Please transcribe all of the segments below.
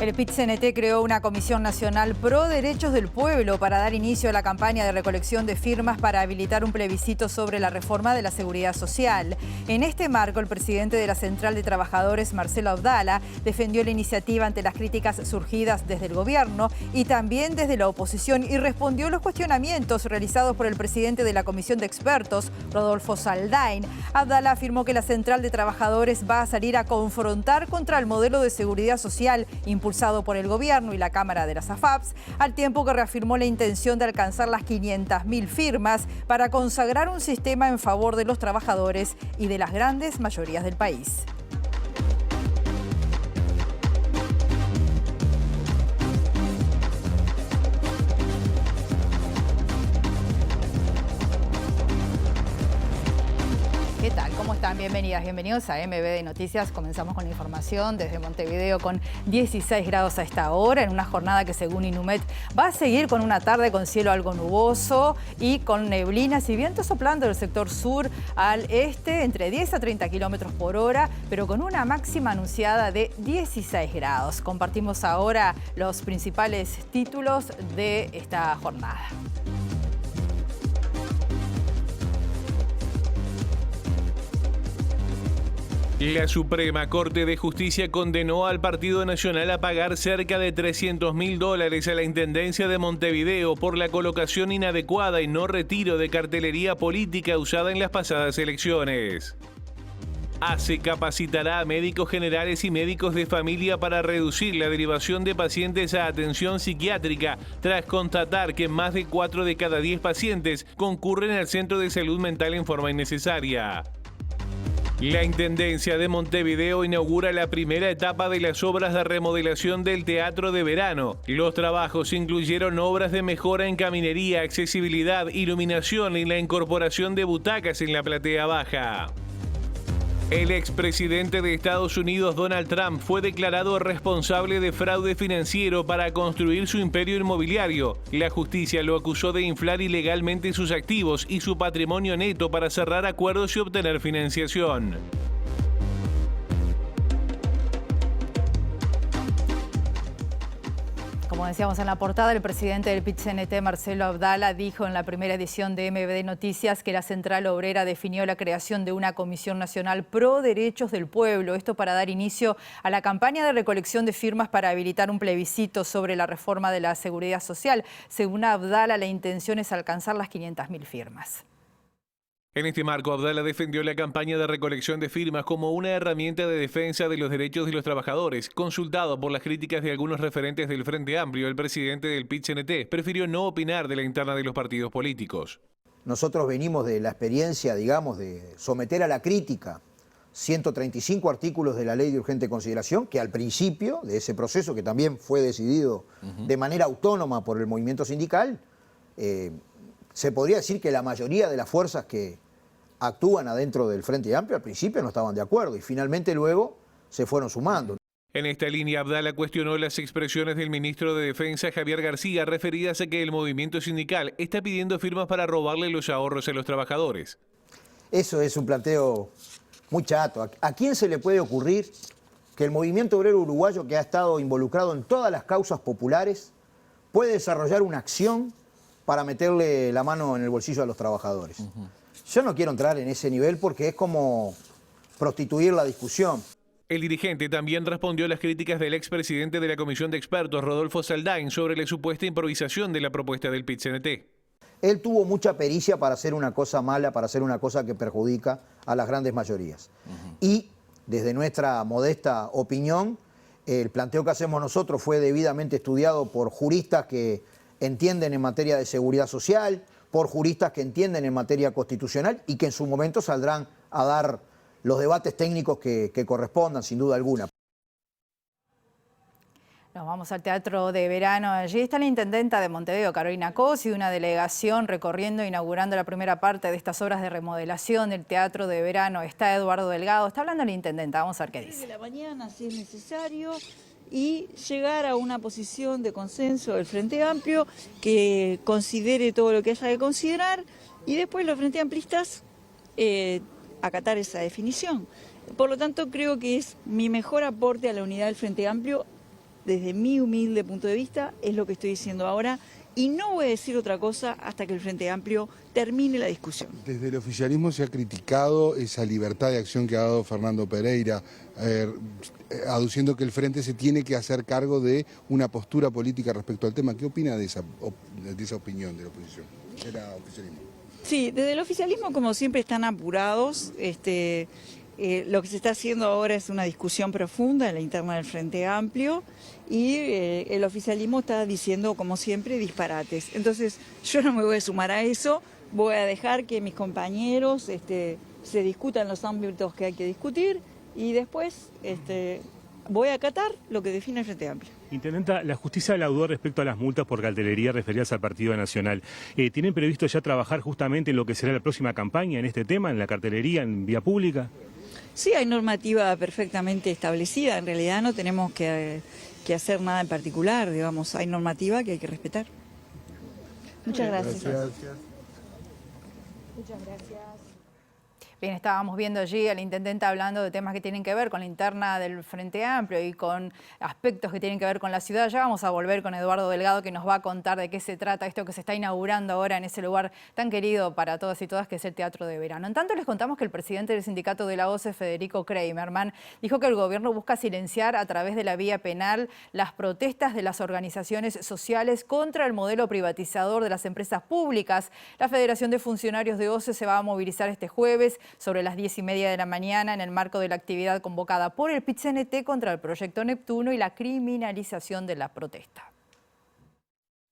El PIT-CNT creó una comisión nacional pro derechos del pueblo para dar inicio a la campaña de recolección de firmas para habilitar un plebiscito sobre la reforma de la seguridad social. En este marco, el presidente de la Central de Trabajadores, Marcelo Abdala, defendió la iniciativa ante las críticas surgidas desde el gobierno y también desde la oposición y respondió los cuestionamientos realizados por el presidente de la Comisión de Expertos, Rodolfo Saldain. Abdala afirmó que la Central de Trabajadores va a salir a confrontar contra el modelo de seguridad social impulsado por el gobierno y la Cámara de las AFAPs, al tiempo que reafirmó la intención de alcanzar las 500.000 firmas para consagrar un sistema en favor de los trabajadores y de las grandes mayorías del país. ¿Qué tal? ¿Cómo están? Bienvenidas, bienvenidos a MBD Noticias. Comenzamos con la información desde Montevideo con 16 grados a esta hora, en una jornada que según Inumet va a seguir con una tarde con cielo algo nuboso y con neblinas y vientos soplando del sector sur al este entre 10 a 30 kilómetros por hora, pero con una máxima anunciada de 16 grados. Compartimos ahora los principales títulos de esta jornada. La Suprema Corte de Justicia condenó al Partido Nacional a pagar cerca de $300.000 a la Intendencia de Montevideo por la colocación inadecuada y no retiro de cartelería política usada en las pasadas elecciones. ACE capacitará a médicos generales y médicos de familia para reducir la derivación de pacientes a atención psiquiátrica, tras constatar que más de 4 de cada 10 pacientes concurren al centro de salud mental en forma innecesaria. La Intendencia de Montevideo inaugura la primera etapa de las obras de remodelación del Teatro de Verano. Los trabajos incluyeron obras de mejora en caminería, accesibilidad, iluminación y la incorporación de butacas en la platea baja. El expresidente de Estados Unidos, Donald Trump, fue declarado responsable de fraude financiero para construir su imperio inmobiliario. La justicia lo acusó de inflar ilegalmente sus activos y su patrimonio neto para cerrar acuerdos y obtener financiación. Como decíamos en la portada, el presidente del PIT-CNT, Marcelo Abdala, dijo en la primera edición de MBD Noticias que la Central Obrera definió la creación de una Comisión Nacional pro derechos del pueblo. Esto para dar inicio a la campaña de recolección de firmas para habilitar un plebiscito sobre la reforma de la seguridad social. Según Abdala, la intención es alcanzar las 500.000 firmas. En este marco, Abdala defendió la campaña de recolección de firmas como una herramienta de defensa de los derechos de los trabajadores. Consultado por las críticas de algunos referentes del Frente Amplio, el presidente del PIT-CNT prefirió no opinar de la interna de los partidos políticos. Nosotros venimos de la experiencia, digamos, de someter a la crítica 135 artículos de la Ley de Urgente Consideración, que al principio de ese proceso, que también fue decidido de manera autónoma por el movimiento sindical, se podría decir que la mayoría de las fuerzas que actúan adentro del Frente Amplio al principio no estaban de acuerdo y finalmente luego se fueron sumando. En esta línea, Abdala cuestionó las expresiones del ministro de Defensa, Javier García, referidas a que el movimiento sindical está pidiendo firmas para robarle los ahorros a los trabajadores. Eso es un planteo muy chato. ¿A quién se le puede ocurrir que el movimiento obrero uruguayo, que ha estado involucrado en todas las causas populares, puede desarrollar una acción para meterle la mano en el bolsillo a los trabajadores? Yo no quiero entrar en ese nivel porque es como prostituir la discusión. El dirigente también respondió a las críticas del expresidente de la Comisión de Expertos, Rodolfo Saldain, sobre la supuesta improvisación de la propuesta del PIT-CNT. Él tuvo mucha pericia para hacer una cosa mala, para hacer una cosa que perjudica a las grandes mayorías. Y desde nuestra modesta opinión, el planteo que hacemos nosotros fue debidamente estudiado por juristas que entienden en materia de seguridad social, por juristas que entienden en materia constitucional y que en su momento saldrán a dar los debates técnicos que correspondan, sin duda alguna. Nos vamos al Teatro de Verano. Allí está la intendenta de Montevideo, Carolina Cos, y una delegación recorriendo, inaugurando la primera parte de estas obras de remodelación del Teatro de Verano. Está Eduardo Delgado. Está hablando la intendenta. Vamos a ver qué dice. De la mañana, si es necesario, y llegar a una posición de consenso del Frente Amplio que considere todo lo que haya que considerar y después los Frente Amplistas acatar esa definición. Por lo tanto, creo que es mi mejor aporte a la unidad del Frente Amplio desde mi humilde punto de vista, es lo que estoy diciendo ahora. Y no voy a decir otra cosa hasta que el Frente Amplio termine la discusión. Desde el oficialismo se ha criticado esa libertad de acción que ha dado Fernando Pereira, aduciendo que el Frente se tiene que hacer cargo de una postura política respecto al tema. ¿Qué opina de esa opinión de la oposición, del oficialismo? Sí, desde el oficialismo, como siempre, están apurados. Lo que se está haciendo ahora es una discusión profunda en la interna del Frente Amplio y el oficialismo está diciendo, como siempre, disparates. Entonces, yo no me voy a sumar a eso, voy a dejar que mis compañeros se discutan los ámbitos que hay que discutir y después voy a acatar lo que define el Frente Amplio. Intendenta, la justicia laudó respecto a las multas por cartelería referidas al Partido Nacional. ¿Tienen previsto ya trabajar justamente en lo que será la próxima campaña en este tema, en la cartelería, en vía pública? Sí, hay normativa perfectamente establecida. En realidad no tenemos que hacer nada en particular, digamos. Hay normativa que hay que respetar. Muchas gracias. Muchas gracias. Bien, estábamos viendo allí al intendente hablando de temas que tienen que ver con la interna del Frente Amplio y con aspectos que tienen que ver con la ciudad. Ya vamos a volver con Eduardo Delgado, que nos va a contar de qué se trata esto que se está inaugurando ahora en ese lugar tan querido para todas y todas, que es el Teatro de Verano. En tanto, les contamos que el presidente del sindicato de la OCE, Federico Kramerman, dijo que el gobierno busca silenciar a través de la vía penal las protestas de las organizaciones sociales contra el modelo privatizador de las empresas públicas. La Federación de Funcionarios de OCE se va a movilizar este jueves sobre las 10:30 de la mañana en el marco de la actividad convocada por el PIT-CNT contra el proyecto Neptuno y la criminalización de la protesta.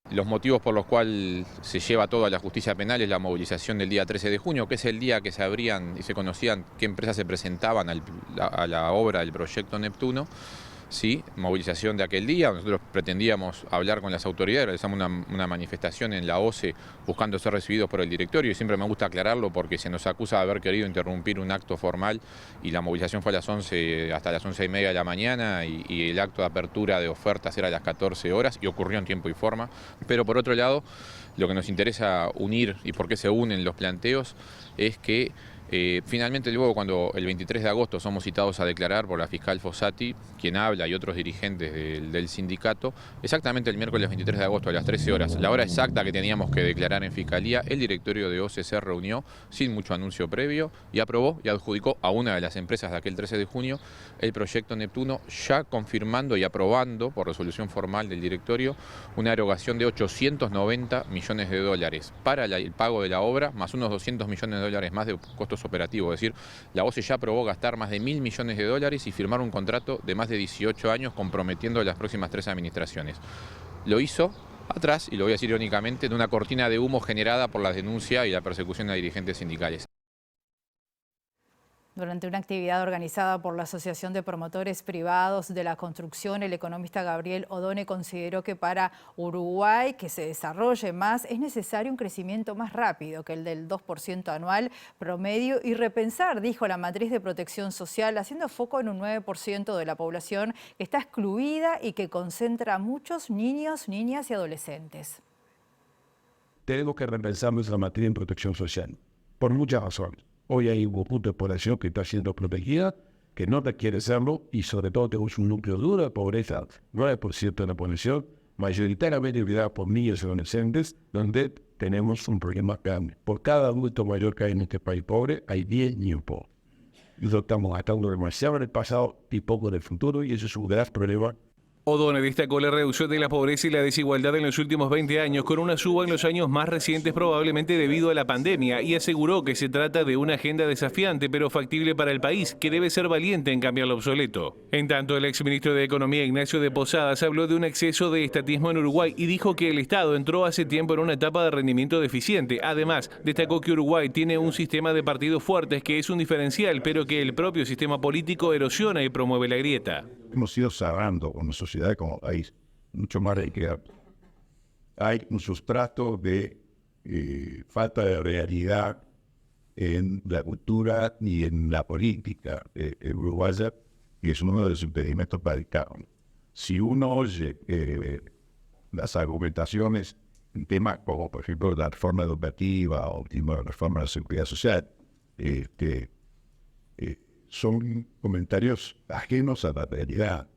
Los motivos por los cuales se lleva todo a la justicia penal es la movilización del día 13 de junio, que es el día que se abrían y se conocían qué empresas se presentaban a la obra del proyecto Neptuno. Sí, movilización de aquel día. Nosotros pretendíamos hablar con las autoridades, realizamos una manifestación en la OCE buscando ser recibidos por el directorio y siempre me gusta aclararlo porque se nos acusa de haber querido interrumpir un acto formal y la movilización fue a las 11 hasta las 11:30 de la mañana y el acto de apertura de ofertas era a las 14 horas y ocurrió en tiempo y forma. Pero por otro lado, lo que nos interesa unir y por qué se unen los planteos es que finalmente luego cuando el 23 de agosto somos citados a declarar por la fiscal Fossati, quien habla y otros dirigentes del sindicato, exactamente el miércoles 23 de agosto a las 13 horas, la hora exacta que teníamos que declarar en fiscalía, el directorio de OCE se reunió sin mucho anuncio previo y aprobó y adjudicó a una de las empresas de aquel 13 de junio el proyecto Neptuno, ya confirmando y aprobando por resolución formal del directorio una erogación de 890 millones de dólares para el pago de la obra, más unos 200 millones de dólares más de costos operativos. Es decir, la OCE ya aprobó gastar más de 1.000 millones de dólares y firmar un contrato de más de 18 años comprometiendo las próximas 3 administraciones. Lo hizo atrás, y lo voy a decir irónicamente, de una cortina de humo generada por la denuncia y la persecución a dirigentes sindicales. Durante una actividad organizada por la Asociación de Promotores Privados de la Construcción, el economista Gabriel Odone consideró que para Uruguay que se desarrolle más es necesario un crecimiento más rápido que el del 2% anual promedio y repensar, dijo, la matriz de protección social, haciendo foco en un 9% de la población que está excluida y que concentra a muchos niños, niñas y adolescentes. Tenemos que repensar nuestra matriz de protección social, por muchas razones. Hoy hay un conjunto de población que está siendo protegida, que no requiere serlo, y sobre todo tenemos un núcleo duro de pobreza, 9% de la población, mayoritariamente liderada por niños y adolescentes, donde tenemos un problema grande. Por cada adulto mayor que hay en este país pobre, hay 10 niños pobres. Nosotros estamos gastando demasiado en el pasado y poco en el futuro, y eso es un gran problema. Odone destacó la reducción de la pobreza y la desigualdad en los últimos 20 años, con una suba en los años más recientes probablemente debido a la pandemia, y aseguró que se trata de una agenda desafiante pero factible para el país, que debe ser valiente en cambiar lo obsoleto. En tanto, el exministro de Economía, Ignacio de Posadas, habló de un exceso de estatismo en Uruguay y dijo que el Estado entró hace tiempo en una etapa de rendimiento deficiente. Además, destacó que Uruguay tiene un sistema de partidos fuertes que es un diferencial, pero que el propio sistema político erosiona y promueve la grieta. Hemos ido cerrando como sociedad, como país, mucho más de que hay un sustrato de falta de realidad en la cultura y en la política uruguaya, y es uno de los impedimentos para el cambio. Si uno oye las argumentaciones en temas como, por ejemplo, la reforma educativa o la reforma de la seguridad social, son comentarios ajenos a la realidad.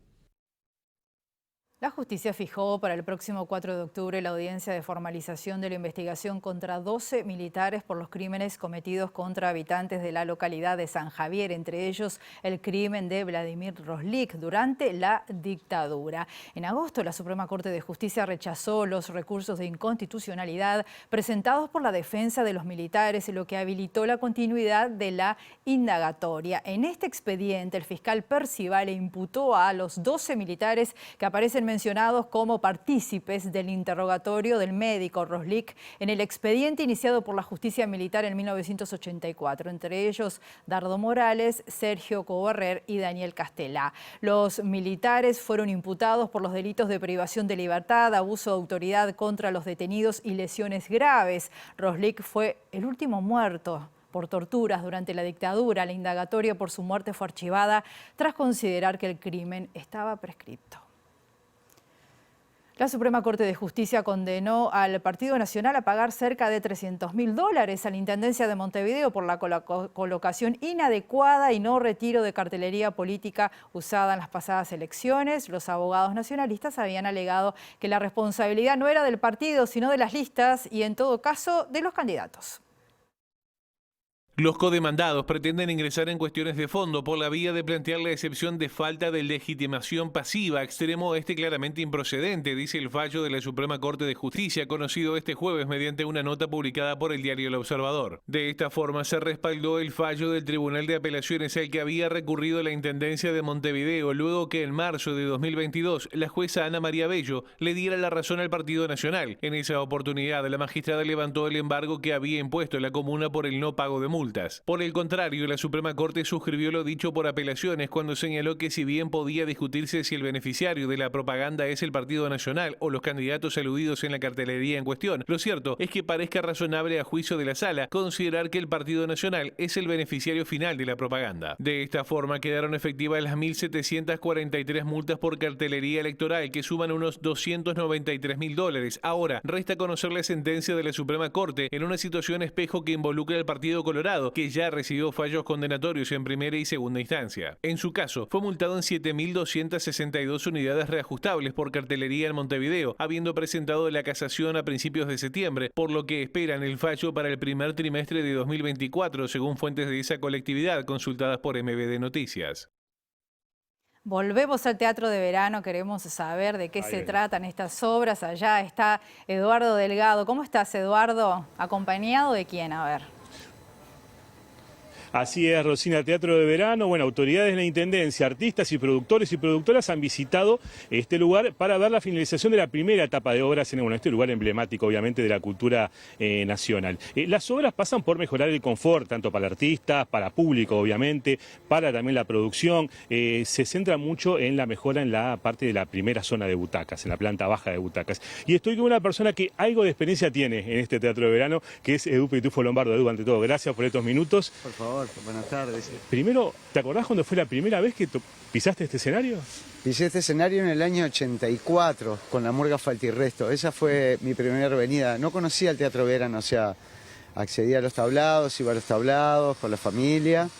La justicia fijó para el próximo 4 de octubre la audiencia de formalización de la investigación contra 12 militares por los crímenes cometidos contra habitantes de la localidad de San Javier, entre ellos el crimen de Vladimir Roslik durante la dictadura. En agosto, la Suprema Corte de Justicia rechazó los recursos de inconstitucionalidad presentados por la defensa de los militares, lo que habilitó la continuidad de la indagatoria. En este expediente, el fiscal Percival imputó a los 12 militares que aparecen mencionados como partícipes del interrogatorio del médico Roslik en el expediente iniciado por la justicia militar en 1984, entre ellos Dardo Morales, Sergio Cobarrer y Daniel Castelá. Los militares fueron imputados por los delitos de privación de libertad, abuso de autoridad contra los detenidos y lesiones graves. Roslik fue el último muerto por torturas durante la dictadura. La indagatoria por su muerte fue archivada tras considerar que el crimen estaba prescripto. La Suprema Corte de Justicia condenó al Partido Nacional a pagar cerca de $300.000 a la Intendencia de Montevideo por la colocación inadecuada y no retiro de cartelería política usada en las pasadas elecciones. Los abogados nacionalistas habían alegado que la responsabilidad no era del partido, sino de las listas y, en todo caso, de los candidatos. Los codemandados pretenden ingresar en cuestiones de fondo por la vía de plantear la excepción de falta de legitimación pasiva, extremo claramente improcedente, dice el fallo de la Suprema Corte de Justicia, conocido este jueves mediante una nota publicada por el diario El Observador. De esta forma se respaldó el fallo del Tribunal de Apelaciones al que había recurrido la Intendencia de Montevideo, luego que en marzo de 2022 la jueza Ana María Bello le diera la razón al Partido Nacional. En esa oportunidad, la magistrada levantó el embargo que había impuesto la comuna por el no pago de multas. Por el contrario, la Suprema Corte suscribió lo dicho por apelaciones cuando señaló que si bien podía discutirse si el beneficiario de la propaganda es el Partido Nacional o los candidatos aludidos en la cartelería en cuestión, lo cierto es que parezca razonable a juicio de la Sala considerar que el Partido Nacional es el beneficiario final de la propaganda. De esta forma quedaron efectivas las 1.743 multas por cartelería electoral que suman unos $293.000. Ahora, resta conocer la sentencia de la Suprema Corte en una situación espejo que involucra al Partido Colorado, que ya recibió fallos condenatorios en primera y segunda instancia. En su caso, fue multado en 7.262 unidades reajustables por cartelería en Montevideo, habiendo presentado la casación a principios de septiembre, por lo que esperan el fallo para el primer trimestre de 2024, según fuentes de esa colectividad consultadas por MBD Noticias. Volvemos al Teatro de Verano, queremos saber de qué se tratan estas obras. Allá está Eduardo Delgado. ¿Cómo estás, Eduardo? ¿Acompañado de quién? A ver. Así es, Rosina, Teatro de Verano. Bueno, autoridades de la Intendencia, artistas y productores y productoras han visitado este lugar para ver la finalización de la primera etapa de obras en este lugar emblemático, obviamente, de la cultura nacional. Las obras pasan por mejorar el confort, tanto para artistas, para público, obviamente, para también la producción. Se centra mucho en la mejora en la parte de la primera zona de butacas, en la planta baja de butacas. Y estoy con una persona que algo de experiencia tiene en este Teatro de Verano, que es Edu Pitufo Lombardo. Edu, ante todo, gracias por estos minutos. Por favor. Buenas tardes. Primero, ¿te acordás cuándo fue la primera vez que pisaste este escenario? Pisé este escenario en el año 84 con la Murga Falta y Resto. Esa fue mi primera venida. No conocía el Teatro Verano, o sea, accedía a los tablados, iba a los tablados con la familia,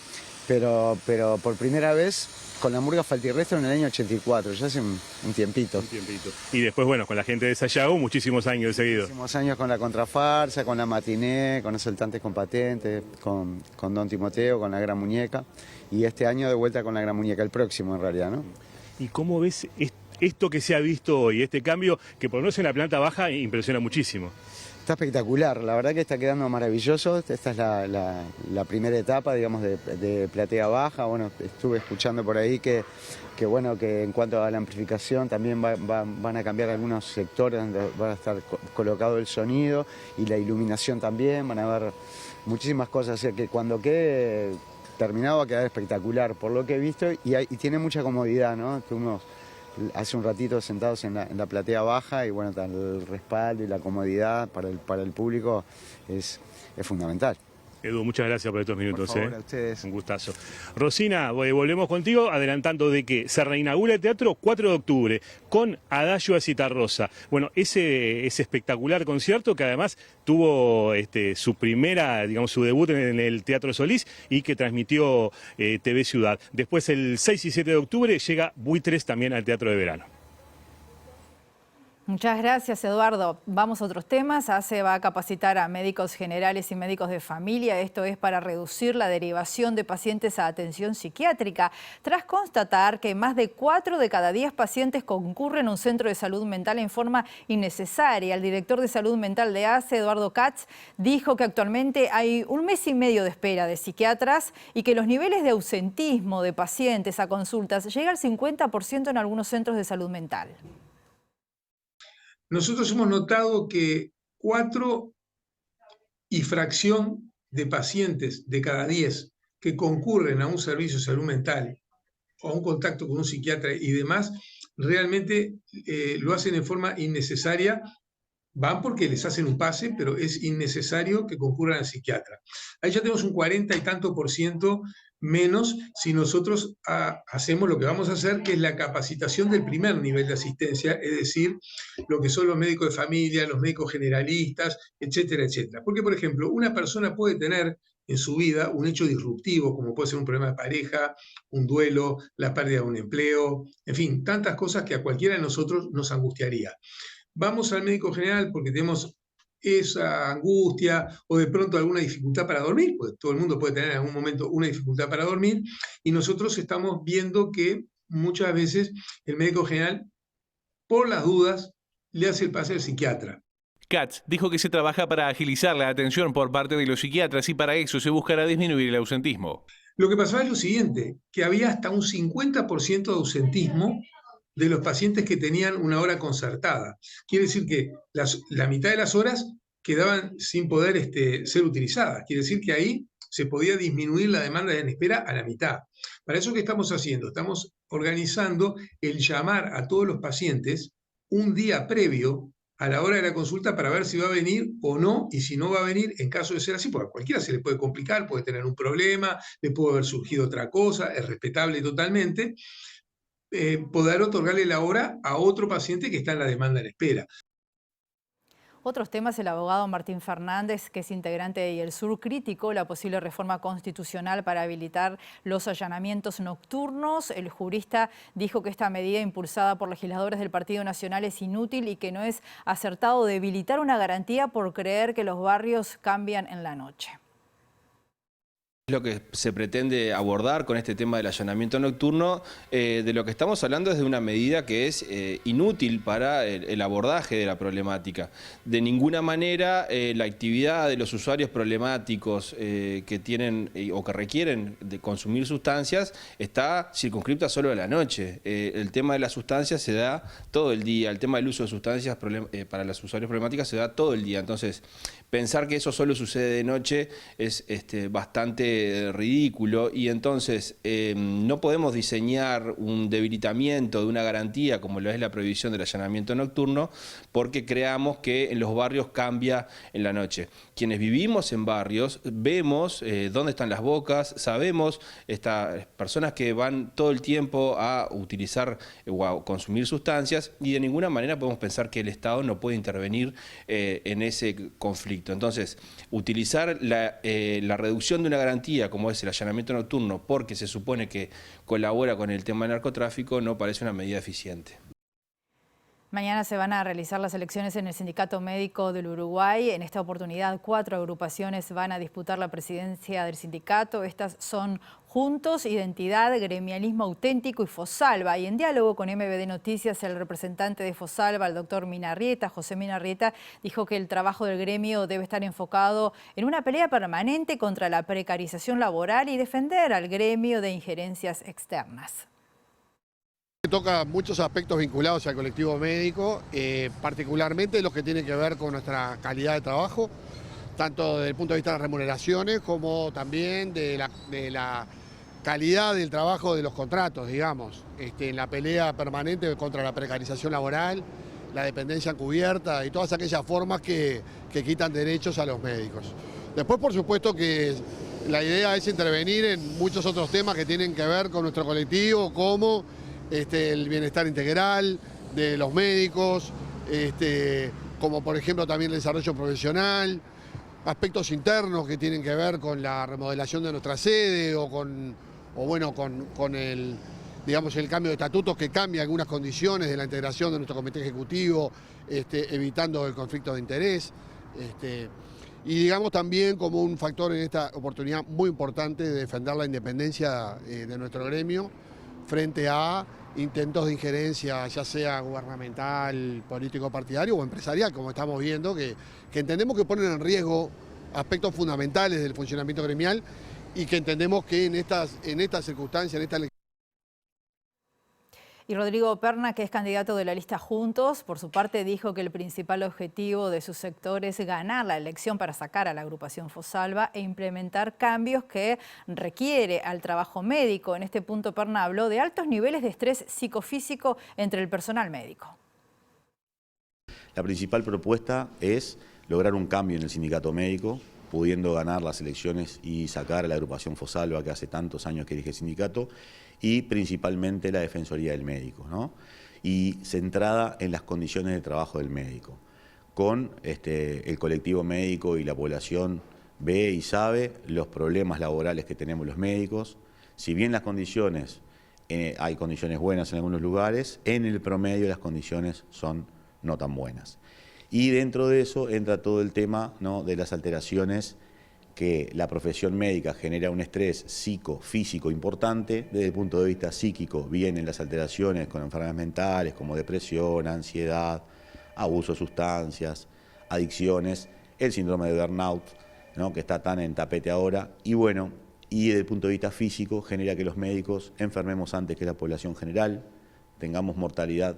pero por primera vez con la Murga Falta y Resto en el año 84, ya hace un tiempito. Y después, bueno, con la gente de Sayago, muchísimos años seguidos. Muchísimos años con la Contrafarsa, con la Matiné, con Asaltantes con Patentes, con Don Timoteo, con la Gran Muñeca. Y este año de vuelta con la Gran Muñeca, el próximo en realidad, ¿no? ¿Y cómo ves esto que se ha visto hoy, este cambio que por lo menos en la planta baja impresiona muchísimo? Está espectacular, la verdad que está quedando maravilloso. Esta es la primera etapa, digamos, de platea baja. Bueno, estuve escuchando por ahí que en cuanto a la amplificación también van a cambiar algunos sectores donde va a estar colocado el sonido y la iluminación también. Van a haber muchísimas cosas, o sea que cuando quede terminado va a quedar espectacular por lo que he visto y tiene mucha comodidad, ¿no? Estuvimos hace un ratito sentados en la platea baja y bueno, el respaldo y la comodidad para el público es fundamental. Edu, muchas gracias por estos minutos. Por favor, a ustedes. Un gustazo. Rosina, volvemos contigo adelantando de que se reinaugura el teatro 4 de octubre con Adagio a Citarrosa. Bueno, ese espectacular concierto que además tuvo su primera, digamos, su debut en el Teatro Solís y que transmitió TV Ciudad. Después, el 6 y 7 de octubre, llega Buitres también al Teatro de Verano. Muchas gracias, Eduardo. Vamos a otros temas. ACE va a capacitar a médicos generales y médicos de familia. Esto es para reducir la derivación de pacientes a atención psiquiátrica, tras constatar que más de 4 de cada 10 pacientes concurren a un centro de salud mental en forma innecesaria. El director de salud mental de ACE, Eduardo Katz, dijo que actualmente hay 1 mes y medio de espera de psiquiatras y que los niveles de ausentismo de pacientes a consultas llega al 50% en algunos centros de salud mental. Nosotros hemos notado que 4 y fracción de pacientes de cada 10 que concurren a un servicio de salud mental o a un contacto con un psiquiatra y demás, realmente lo hacen en forma innecesaria. Van porque les hacen un pase, pero es innecesario que concurran al psiquiatra. Ahí ya tenemos un 40 y tanto % menos si nosotros hacemos lo que vamos a hacer, que es la capacitación del primer nivel de asistencia, es decir, lo que son los médicos de familia, los médicos generalistas, etcétera, etcétera. Porque, por ejemplo, una persona puede tener en su vida un hecho disruptivo, como puede ser un problema de pareja, un duelo, la pérdida de un empleo, en fin, tantas cosas que a cualquiera de nosotros nos angustiaría. Vamos al médico general porque tenemos esa angustia o de pronto alguna dificultad para dormir, porque todo el mundo puede tener en algún momento una dificultad para dormir, y nosotros estamos viendo que muchas veces el médico general, por las dudas, le hace el pase al psiquiatra. Katz dijo que se trabaja para agilizar la atención por parte de los psiquiatras y para eso se buscará disminuir el ausentismo. Lo que pasaba es lo siguiente, que había hasta un 50% de ausentismo de los pacientes que tenían una hora concertada. Quiere decir que la mitad de las horas quedaban sin poder ser utilizadas. Quiere decir que ahí se podía disminuir la demanda en espera a la mitad. Para eso, ¿qué estamos haciendo? Estamos organizando el llamar a todos los pacientes un día previo a la hora de la consulta para ver si va a venir o no, y si no va a venir, en caso de ser así, porque a cualquiera se le puede complicar, puede tener un problema, le puede haber surgido otra cosa, es respetable totalmente, poder otorgarle la hora a otro paciente que está en la demanda en espera. Otros temas, el abogado Martín Fernández, que es integrante de YELSUR, criticó la posible reforma constitucional para habilitar los allanamientos nocturnos. El jurista dijo que esta medida impulsada por legisladores del Partido Nacional es inútil y que no es acertado debilitar una garantía por creer que los barrios cambian en la noche. Lo que se pretende abordar con este tema del allanamiento nocturno, de lo que estamos hablando es de una medida que es inútil para el abordaje de la problemática. De ninguna manera la actividad de los usuarios problemáticos que tienen o que requieren de consumir sustancias está circunscripta solo a la noche. El tema de las sustancias se da todo el día, el tema del uso de sustancias para los usuarios problemáticos se da todo el día. Entonces, pensar que eso solo sucede de noche es bastante ridículo y entonces no podemos diseñar un debilitamiento de una garantía como lo es la prohibición del allanamiento nocturno porque creamos que en los barrios cambia en la noche. Quienes vivimos en barrios vemos dónde están las bocas, sabemos estas personas que van todo el tiempo a utilizar o a consumir sustancias y de ninguna manera podemos pensar que el Estado no puede intervenir en ese conflicto. Entonces, utilizar la reducción de una garantía como es el allanamiento nocturno porque se supone que colabora con el tema del narcotráfico no parece una medida eficiente. Mañana se van a realizar las elecciones en el Sindicato Médico del Uruguay. En esta oportunidad, 4 agrupaciones van a disputar la presidencia del sindicato. Estas son Juntos, Identidad, Gremialismo Auténtico y Fosalva. Y en diálogo con MBD Noticias, el representante de Fosalva, el doctor Minarrieta, José Minarrieta, dijo que el trabajo del gremio debe estar enfocado en una pelea permanente contra la precarización laboral y defender al gremio de injerencias externas. Toca muchos aspectos vinculados al colectivo médico, particularmente los que tienen que ver con nuestra calidad de trabajo, tanto desde el punto de vista de las remuneraciones como también de la calidad del trabajo de los contratos, digamos, en la pelea permanente contra la precarización laboral, la dependencia encubierta y todas aquellas formas que quitan derechos a los médicos. Después, por supuesto, que la idea es intervenir en muchos otros temas que tienen que ver con nuestro colectivo, como el bienestar integral de los médicos, como por ejemplo también el desarrollo profesional, aspectos internos que tienen que ver con la remodelación de nuestra sede o con digamos, el cambio de estatutos que cambia algunas condiciones de la integración de nuestro comité ejecutivo, evitando el conflicto de interés. Y digamos también como un factor en esta oportunidad muy importante de defender la independencia de nuestro gremio frente a intentos de injerencia, ya sea gubernamental, político, partidario o empresarial, como estamos viendo, que entendemos que ponen en riesgo aspectos fundamentales del funcionamiento gremial y que entendemos que en estas circunstancias, en esta elección. Y Rodrigo Perna, que es candidato de la lista Juntos, por su parte dijo que el principal objetivo de su sector es ganar la elección para sacar a la agrupación Fosalva e implementar cambios que requiere al trabajo médico. En este punto Perna habló de altos niveles de estrés psicofísico entre el personal médico. La principal propuesta es lograr un cambio en el sindicato médico, pudiendo ganar las elecciones y sacar a la agrupación Fosalva, que hace tantos años que dirige el sindicato, y principalmente la Defensoría del Médico, ¿no? Y centrada en las condiciones de trabajo del médico. Con el colectivo médico y la población ve y sabe los problemas laborales que tenemos los médicos. Si bien las condiciones, hay condiciones buenas en algunos lugares, en el promedio las condiciones son no tan buenas. Y dentro de eso entra todo el tema, ¿no?, de las alteraciones que la profesión médica genera un estrés psicofísico importante. Desde el punto de vista psíquico vienen las alteraciones con enfermedades mentales como depresión, ansiedad, abuso de sustancias, adicciones, el síndrome de burnout, ¿no?, que está tan en tapete ahora. Y bueno, y desde el punto de vista físico genera que los médicos enfermemos antes que la población general, tengamos mortalidad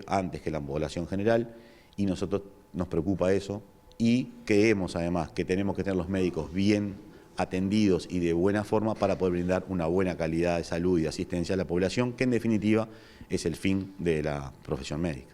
antes que la población general, y nosotros nos preocupa eso. Y creemos además que tenemos que tener los médicos bien atendidos y de buena forma para poder brindar una buena calidad de salud y de asistencia a la población, que en definitiva es el fin de la profesión médica.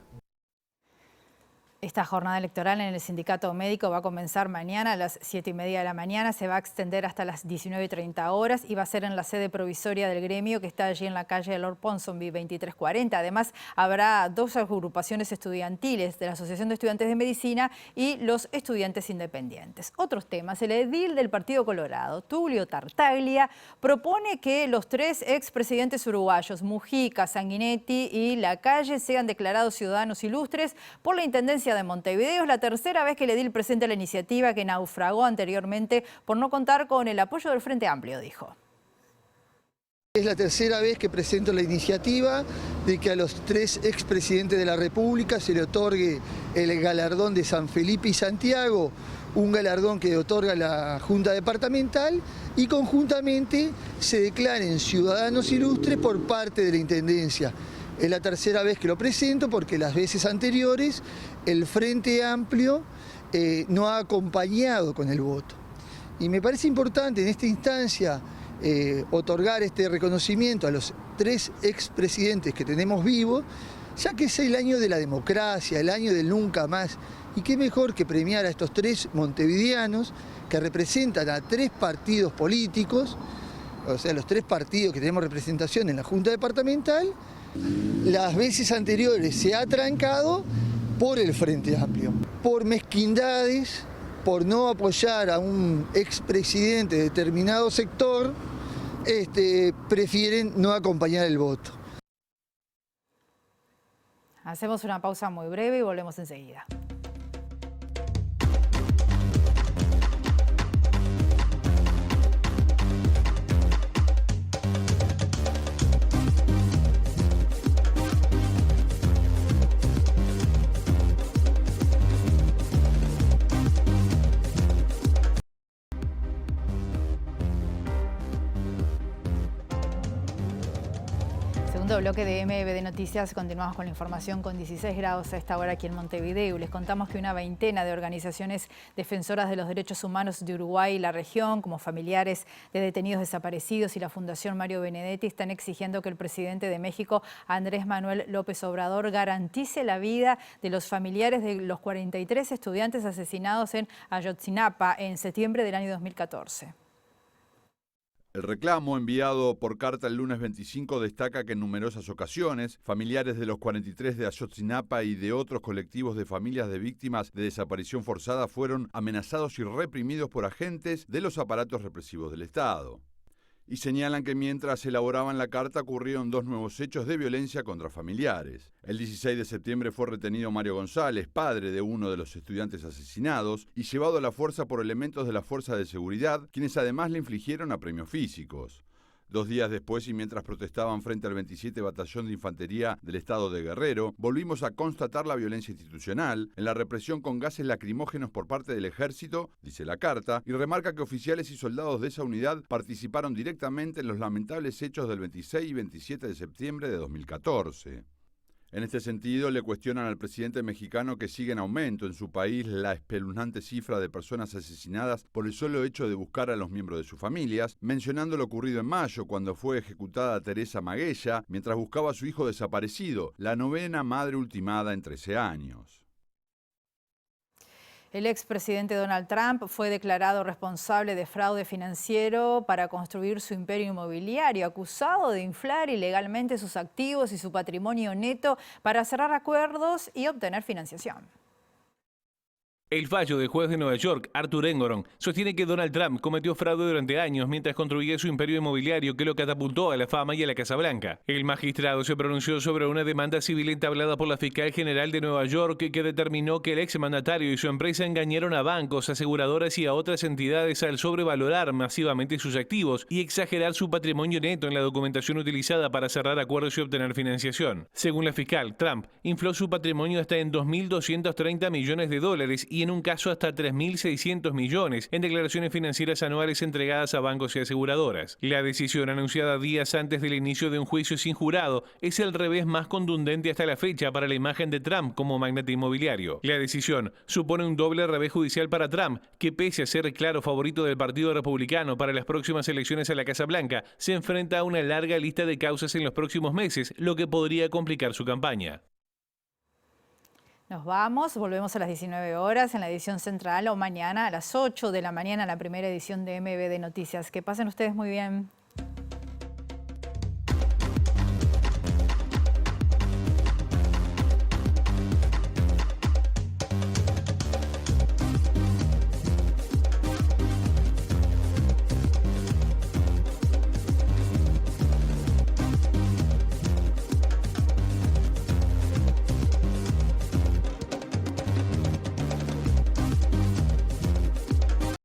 Esta jornada electoral en el sindicato médico va a comenzar mañana a las 7:30 de la mañana, se va a extender hasta las 19:30 horas y va a ser en la sede provisoria del gremio que está allí en la calle Lord Ponsonby 2340. Además, habrá dos agrupaciones estudiantiles de la Asociación de Estudiantes de Medicina y los estudiantes independientes. Otros temas, el edil del Partido Colorado, Tulio Tartaglia, propone que los tres expresidentes uruguayos, Mujica, Sanguinetti y Lacalle, sean declarados ciudadanos ilustres por la Intendencia de Montevideo. Es la tercera vez que el edil presenta la iniciativa, que naufragó anteriormente por no contar con el apoyo del Frente Amplio, dijo. Es la tercera vez que presento la iniciativa de que a los tres expresidentes de la República se le otorgue el galardón de San Felipe y Santiago, un galardón que otorga la Junta Departamental, y conjuntamente se declaren ciudadanos ilustres por parte de la Intendencia. Es la tercera vez que lo presento porque las veces anteriores el Frente Amplio no ha acompañado con el voto. Y me parece importante en esta instancia otorgar este reconocimiento a los tres expresidentes que tenemos vivos, ya que es el año de la democracia, el año del nunca más. Y qué mejor que premiar a estos tres montevideanos que representan a tres partidos políticos, o sea, los tres partidos que tenemos representación en la Junta Departamental. Las veces anteriores se ha trancado por el Frente Amplio, por mezquindades, por no apoyar a un expresidente de determinado sector, prefieren no acompañar el voto. Hacemos una pausa muy breve y volvemos enseguida. Bloque de MB de Noticias, continuamos con la información con 16 grados a esta hora aquí en Montevideo. Les contamos que una veintena de organizaciones defensoras de los derechos humanos de Uruguay y la región, como familiares de detenidos desaparecidos y la Fundación Mario Benedetti, están exigiendo que el presidente de México, Andrés Manuel López Obrador, garantice la vida de los familiares de los 43 estudiantes asesinados en Ayotzinapa en septiembre del año 2014. El reclamo enviado por carta el lunes 25 destaca que en numerosas ocasiones familiares de los 43 de Ayotzinapa y de otros colectivos de familias de víctimas de desaparición forzada fueron amenazados y reprimidos por agentes de los aparatos represivos del Estado. y señalan que mientras elaboraban la carta ocurrieron 2 nuevos hechos de violencia contra familiares. El 16 de septiembre fue retenido Mario González, padre de uno de los estudiantes asesinados, y llevado a la fuerza por elementos de la Fuerza de Seguridad, quienes además le infligieron apremios físicos. 2 días después, y mientras protestaban frente al 27 Batallón de Infantería del Estado de Guerrero, volvimos a constatar la violencia institucional en la represión con gases lacrimógenos por parte del ejército, dice la carta, y remarca que oficiales y soldados de esa unidad participaron directamente en los lamentables hechos del 26 y 27 de septiembre de 2014. En este sentido, le cuestionan al presidente mexicano que sigue en aumento en su país la espeluznante cifra de personas asesinadas por el solo hecho de buscar a los miembros de sus familias, mencionando lo ocurrido en mayo, cuando fue ejecutada Teresa Maguella mientras buscaba a su hijo desaparecido, la 9ª madre ultimada en 13 años. El expresidente Donald Trump fue declarado responsable de fraude financiero para construir su imperio inmobiliario, acusado de inflar ilegalmente sus activos y su patrimonio neto para cerrar acuerdos y obtener financiación. El fallo del juez de Nueva York, Arthur Engoron, sostiene que Donald Trump cometió fraude durante años mientras construía su imperio inmobiliario que lo catapultó a la fama y a la Casa Blanca. El magistrado se pronunció sobre una demanda civil entablada por la fiscal general de Nueva York que determinó que el exmandatario y su empresa engañaron a bancos, aseguradoras y a otras entidades al sobrevalorar masivamente sus activos y exagerar su patrimonio neto en la documentación utilizada para cerrar acuerdos y obtener financiación. Según la fiscal, Trump infló su patrimonio hasta en $2.230 millones y en un caso hasta 3.600 millones en declaraciones financieras anuales entregadas a bancos y aseguradoras. La decisión anunciada días antes del inicio de un juicio sin jurado es el revés más contundente hasta la fecha para la imagen de Trump como magnate inmobiliario. La decisión supone un doble revés judicial para Trump, que pese a ser el claro favorito del Partido Republicano para las próximas elecciones a la Casa Blanca, se enfrenta a una larga lista de causas en los próximos meses, lo que podría complicar su campaña. Nos vamos, volvemos a las 19 horas en la edición central o mañana a las 8 de la mañana en la primera edición de MBD Noticias. Que pasen ustedes muy bien.